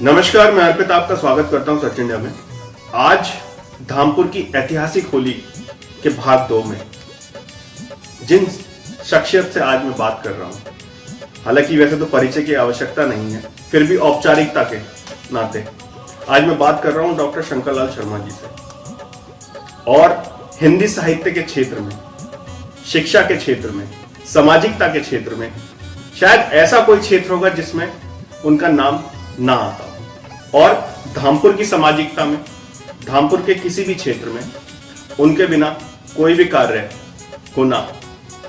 नमस्कार, मैं अर्पित आपका स्वागत करता हूं सच इंडिया में। आज धामपुर की ऐतिहासिक होली के भाग 2 में जिन शख्सियत से आज मैं बात कर रहा हूं, हालांकि वैसे तो परिचय की आवश्यकता नहीं है, फिर भी औपचारिकता के नाते आज मैं बात कर रहा हूं डॉक्टर शंकरलाल शर्मा जी से। और हिंदी साहित्य के क्षेत्र में, शिक्षा के क्षेत्र में, सामाजिकता के क्षेत्र में शायद ऐसा कोई क्षेत्र होगा जिसमें उनका नाम ना आता हो। और धामपुर की सामाजिकता में, धामपुर के किसी भी क्षेत्र में उनके बिना कोई भी कार्य होना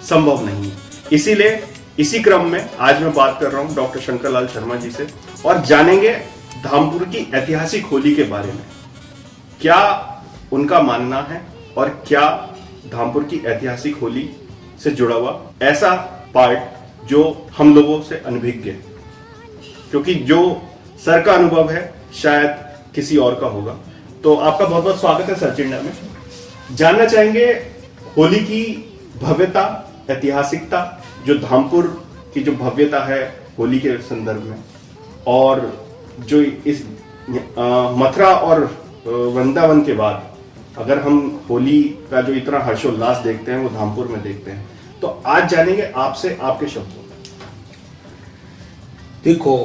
संभव नहीं है। इसीलिए इसी क्रम में आज मैं बात कर रहा हूं डॉक्टर शंकरलाल शर्मा जी से और जानेंगे धामपुर की ऐतिहासिक होली के बारे में। क्या उनका मानना है और क्या धामपुर की ऐतिहासिक होली से जुड़ा हुआ ऐसा पार्ट जो हम लोगों से अनभिज्ञ है, क्योंकि जो सर का अनुभव है शायद किसी और का होगा। तो आपका बहुत बहुत स्वागत है सच इंडिया में। जानना चाहेंगे होली की भव्यता, ऐतिहासिकता, जो धामपुर की जो भव्यता है होली के संदर्भ में, और जो इस मथुरा और वृंदावन के बाद अगर हम होली का जो इतना हर्षोल्लास देखते हैं वो धामपुर में देखते हैं। तो आज जानेंगे आपसे आपके शब्दों में। देखो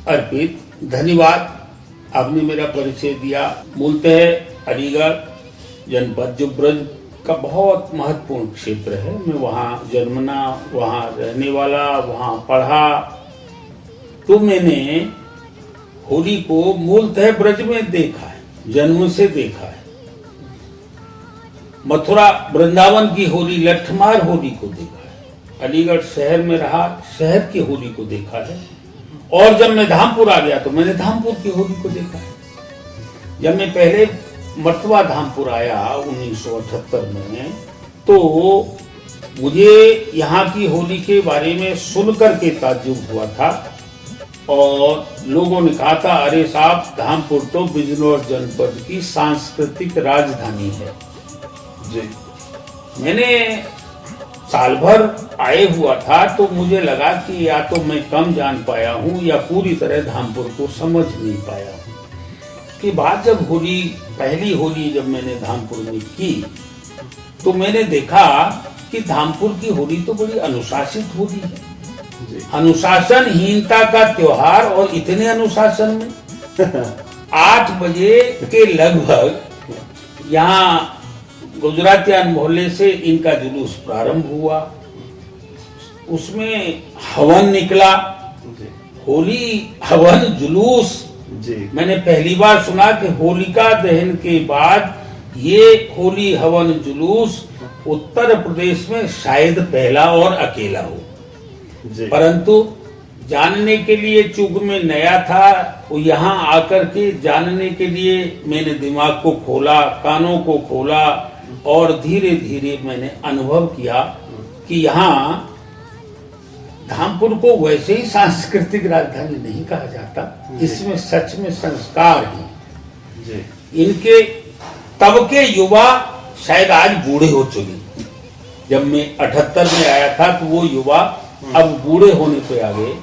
अर्पित, धन्यवाद, आपने मेरा परिचय दिया। मूलतः अलीगढ़ जनपद जो ब्रज का बहुत महत्वपूर्ण क्षेत्र है, मैं वहाँ जन्मना, वहाँ रहने वाला, वहाँ पढ़ा। तो मैंने होली को मूलतः ब्रज में देखा है, जन्म से देखा है। मथुरा वृंदावन की होली, लठमार होली को देखा है। अलीगढ़ शहर में रहा, शहर की होली को देखा है। और जब मैं धामपुर आ गया तो मैंने धामपुर की होली को देखा है। जब मैं पहले मर्तवा धामपुर आया 1978 में, तो मुझे यहाँ की होली के बारे में सुनकर के ताज्जुब हुआ था। और लोगों ने कहा था, अरे साहब, धामपुर तो बिजनौर जनपद की सांस्कृतिक राजधानी है। जी, मैंने साल भर आए हुआ था तो मुझे लगा कि या तो मैं कम जान पाया हूँ या पूरी तरह धामपुर को समझ नहीं पाया हूँ। उसके बाद जब होली, पहली होली जब मैंने धामपुर में की, तो मैंने देखा कि धामपुर की होली तो बड़ी अनुशासित होली है। अनुशासनहीनता का त्योहार, और इतने अनुशासन में 8 बजे के लगभग यहाँ गुजरातियान मोहल्ले से इनका जुलूस प्रारंभ हुआ। उसमें हवन निकला, होली हवन जुलूस। मैंने पहली बार सुना कि होलिका दहन के बाद ये होली हवन जुलूस उत्तर प्रदेश में शायद पहला और अकेला हो। परंतु जानने के लिए, चूंकि मैं नया था, वो यहाँ आकर के जानने के लिए मैंने दिमाग को खोला, कानों को खोला, और धीरे धीरे मैंने अनुभव किया कि यहाँ धामपुर को वैसे ही सांस्कृतिक राजधानी नहीं कहा जाता, इसमें सच में संस्कार हैं। इनके तब के युवा शायद आज बूढ़े हो चुके। जब मैं 78 में आया था तो वो युवा अब बूढ़े होने पे आ गए।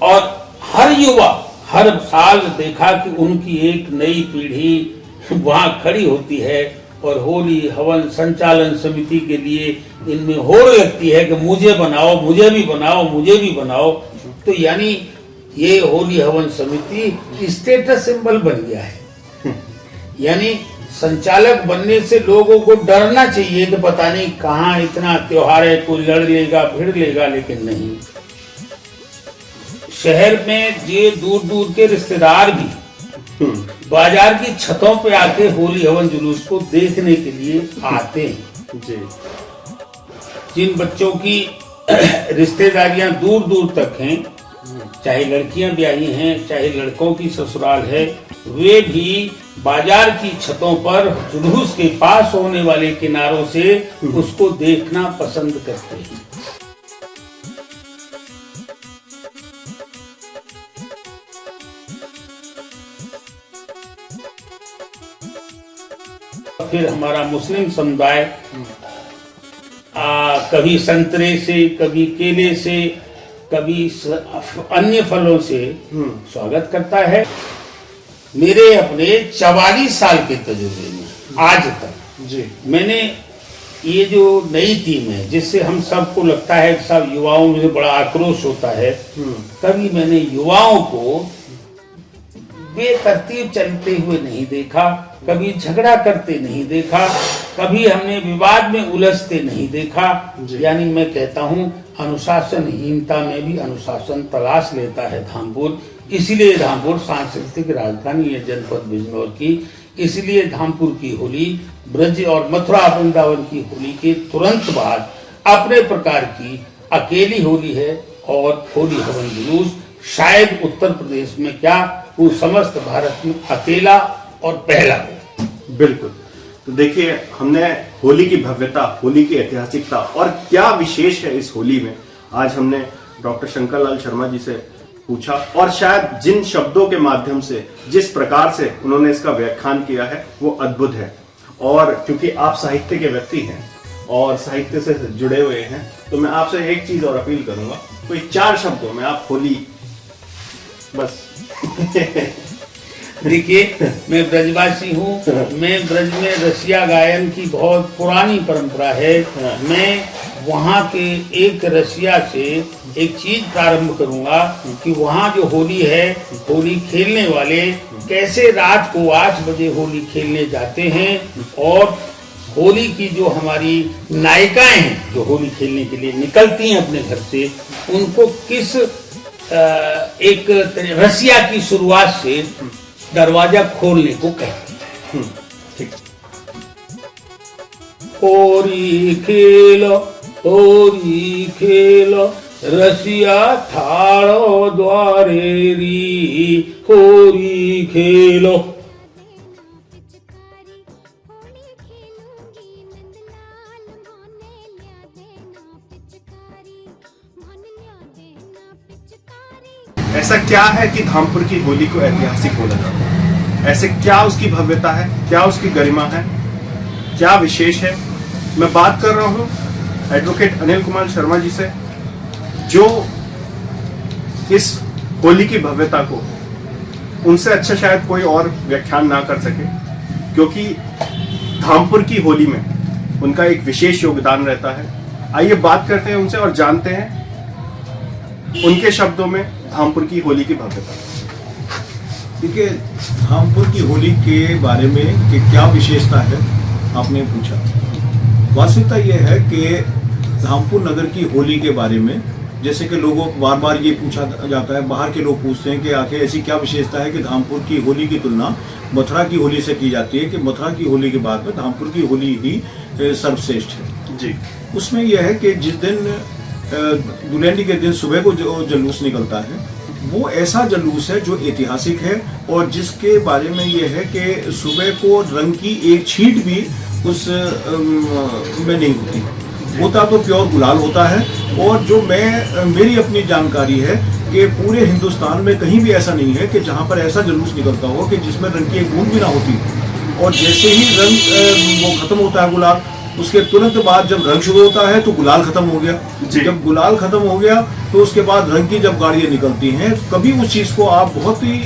और हर युवा हर साल देखा कि उनकी एक नई पीढ़ी वहां खड़ी होती है और होली हवन संचालन समिति के लिए इनमें होड़ लगती है कि मुझे बनाओ, मुझे भी बनाओ, मुझे भी बनाओ। तो यानी ये होली हवन समिति स्टेटस सिंबल बन गया है। यानी संचालक बनने से लोगों को डरना चाहिए कि पता नहीं कहाँ इतना त्योहार है, कोई लड़ लेगा, भिड़ लेगा, लेकिन नहीं। शहर में ये दूर दूर के रिश्तेदार भी बाजार की छतों पे आके होली हवन जुलूस को देखने के लिए आते हैं। जिन बच्चों की रिश्तेदारियां दूर दूर तक हैं, चाहे लड़कियां ब्याही हैं, चाहे लड़कों की ससुराल है, वे भी बाजार की छतों पर जुलूस के पास होने वाले किनारों से उसको देखना पसंद करते हैं। फिर हमारा मुस्लिम समुदाय कभी संतरे से, कभी केले से, कभी अन्य फलों से स्वागत करता है। मेरे अपने 44 साल के तजुर्बे में आज तक जी मैंने ये जो नई टीम है, जिससे हम सबको लगता है कि सब युवाओं में बड़ा आक्रोश होता है, कभी मैंने युवाओं को बेतरतीब चलते हुए नहीं देखा, कभी झगड़ा करते नहीं देखा, कभी हमने विवाद में उलझते नहीं देखा। यानी मैं कहता हूँ अनुशासनहीनता में भी अनुशासन तलाश लेता है धामपुर। इसलिए धामपुर सांस्कृतिक राजधानी है जनपद बिजनौर की। इसलिए धामपुर की होली ब्रज और मथुरा वृंदावन की होली के तुरंत बाद अपने प्रकार की अकेली होली है। और होली हवन जुलूस शायद उत्तर प्रदेश में क्या वो समस्त भारत में अकेला और पहला हो। बिल्कुल। तो देखिए, हमने होली की भव्यता, होली की ऐतिहासिकता और क्या विशेष है इस होली में, आज हमने डॉक्टर शंकर लाल शर्मा जी से पूछा। और शायद जिन शब्दों के माध्यम से, जिस प्रकार से उन्होंने इसका व्याख्यान किया है, वो अद्भुत है। और क्योंकि आप साहित्य के व्यक्ति हैं और साहित्य से जुड़े हुए हैं, तो मैं आपसे एक चीज और अपील करूंगा, कोई 4 शब्दों में आप होली बस देखिए, मैं ब्रजवासी हूँ। मैं ब्रज में रसिया गायन की बहुत पुरानी परंपरा है। मैं वहाँ के एक रसिया से एक चीज प्रारंभ करूंगा कि वहाँ जो होली है, होली खेलने वाले कैसे रात को 8 बजे होली खेलने जाते हैं, और होली की जो हमारी नायिकाएं हैं जो होली खेलने के लिए निकलती हैं अपने घर से, उनको किस एक रसिया की शुरुआत से दरवाजा खोलने को कहते हैं। ठीक। होली खेलो रसिया थाड़ो द्वारे री, होली खेलो। ऐसा क्या है कि धामपुर की होली को ऐतिहासिक बोला जाता है? ऐसे क्या उसकी भव्यता है, क्या उसकी गरिमा है, क्या विशेष है? मैं बात कर रहा हूं एडवोकेट अनिल कुमार शर्मा जी से, जो इस होली की भव्यता को, उनसे अच्छा शायद कोई और व्याख्यान ना कर सके, क्योंकि धामपुर की होली में उनका एक विशेष योगदान रहता है। आइए बात करते हैं उनसे और जानते हैं उनके शब्दों में धामपुर की होली की भव्यता। देखिए, धामपुर की होली के बारे में कि क्या विशेषता है आपने पूछा। वास्तविकता यह है कि धामपुर नगर की होली के बारे में, जैसे कि लोगों बार बार ये पूछा जाता है, बाहर के लोग पूछते हैं कि आखिर ऐसी क्या विशेषता है कि धामपुर की होली की तुलना मथुरा की होली से की जाती है, कि मथुरा की होली के बाद में धामपुर की होली ही सर्वश्रेष्ठ है। जी। उसमें यह है कि जिस दिन दुल्हनी के दिन सुबह को जो जुलूस निकलता है, वो ऐसा जुलूस है जो ऐतिहासिक है, और जिसके बारे में ये है कि सुबह को रंग की एक छींट भी उस में नहीं होती, होता तो प्योर गुलाल होता है। और जो मेरी अपनी जानकारी है कि पूरे हिंदुस्तान में कहीं भी ऐसा नहीं है कि जहाँ पर ऐसा जुलूस निकलता हो कि जिसमें रंग की एक बूंद भी ना होती। और जैसे ही रंग वो खत्म होता है गुलाल, उसके तुरंत बाद जब रंग शुरू होता है तो गुलाल खत्म हो गया। जब गुलाल खत्म हो गया तो उसके बाद रंग की जब गाड़ियां निकलती हैं, कभी उस चीज को आप बहुत ही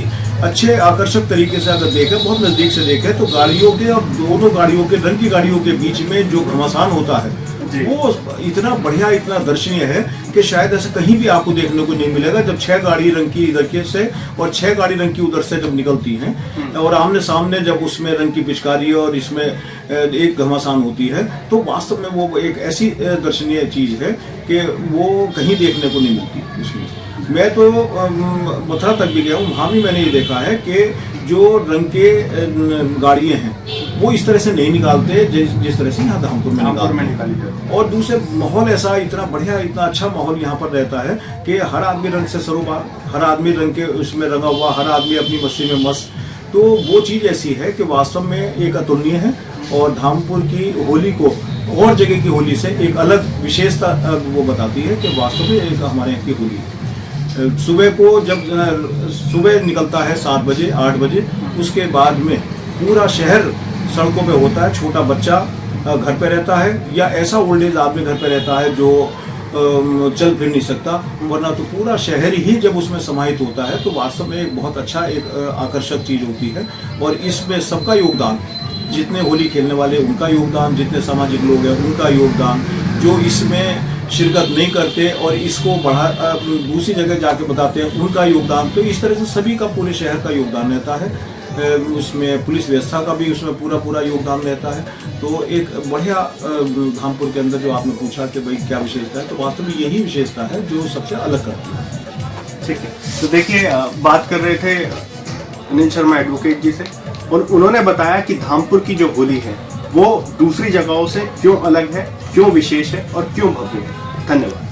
अच्छे आकर्षक तरीके से अगर देखें, बहुत नजदीक से देखें, तो गाड़ियों के और दोनों गाड़ियों के, रंग की गाड़ियों के बीच में जो घमासान होता है, वो इतना बढ़िया, इतना दर्शनीय है कि शायद ऐसे कहीं भी आपको देखने को नहीं मिलेगा। जब 6 गाड़ी रंग की इधर के से और 6 गाड़ी रंग की उधर से जब निकलती हैं और आमने सामने जब उसमें रंग की पिचकारी और इसमें एक घमासान होती है, तो वास्तव में वो एक ऐसी दर्शनीय चीज है कि वो कहीं देखने को नहीं मिलती उसमें। मैं तो मथुरा तक भी गया हूँ, वहाँ भी मैंने ये देखा है कि जो रंग के गाड़ियाँ हैं वो इस तरह से नहीं निकालते जिस तरह से यहाँ धामपुर में निकाली जाती। और दूसरे माहौल ऐसा इतना बढ़िया, इतना अच्छा माहौल यहाँ पर रहता है कि हर आदमी रंग से सरोबार, हर आदमी रंग के उसमें रंगा हुआ, हर आदमी अपनी मस्ती में मस्त। तो वो चीज़ ऐसी है कि वास्तव में एक अतुलनीय है, और धामपुर की होली को और जगह की होली से एक अलग विशेषता वो बताती है कि वास्तव में एक हमारे यहाँ की होली है। सुबह को जब सुबह निकलता है 7 बजे 8 बजे, उसके बाद में पूरा शहर सड़कों पे होता है। छोटा बच्चा घर पे रहता है या ऐसा ओल्ड एज आदमी घर पे रहता है जो चल फिर नहीं सकता, वरना तो पूरा शहर ही जब उसमें समाहित होता है तो वास्तव में एक बहुत अच्छा एक आकर्षक चीज होती है। और इसमें सबका योगदान, जितने होली खेलने वाले उनका योगदान, जितने सामाजिक लोग हैं उनका योगदान, जो इसमें शिरकत नहीं करते और इसको बढ़ा दूसरी जगह जाके बताते हैं उनका योगदान, तो इस तरह से सभी का पूरे शहर का योगदान रहता है। उसमें पुलिस व्यवस्था का भी उसमें पूरा योगदान रहता है। तो एक बढ़िया धामपुर के अंदर जो आपने पूछा कि भाई क्या विशेषता है, तो वास्तव में यही विशेषता है जो सबसे अलग करती है। ठीक है, तो देखिए बात कर रहे थे अनिल शर्मा एडवोकेट जी से, और उन्होंने बताया कि धामपुर की जो होली है वो दूसरी जगहों से क्यों अलग है, क्यों विशेष है और क्यों भव्य है। धन्यवाद।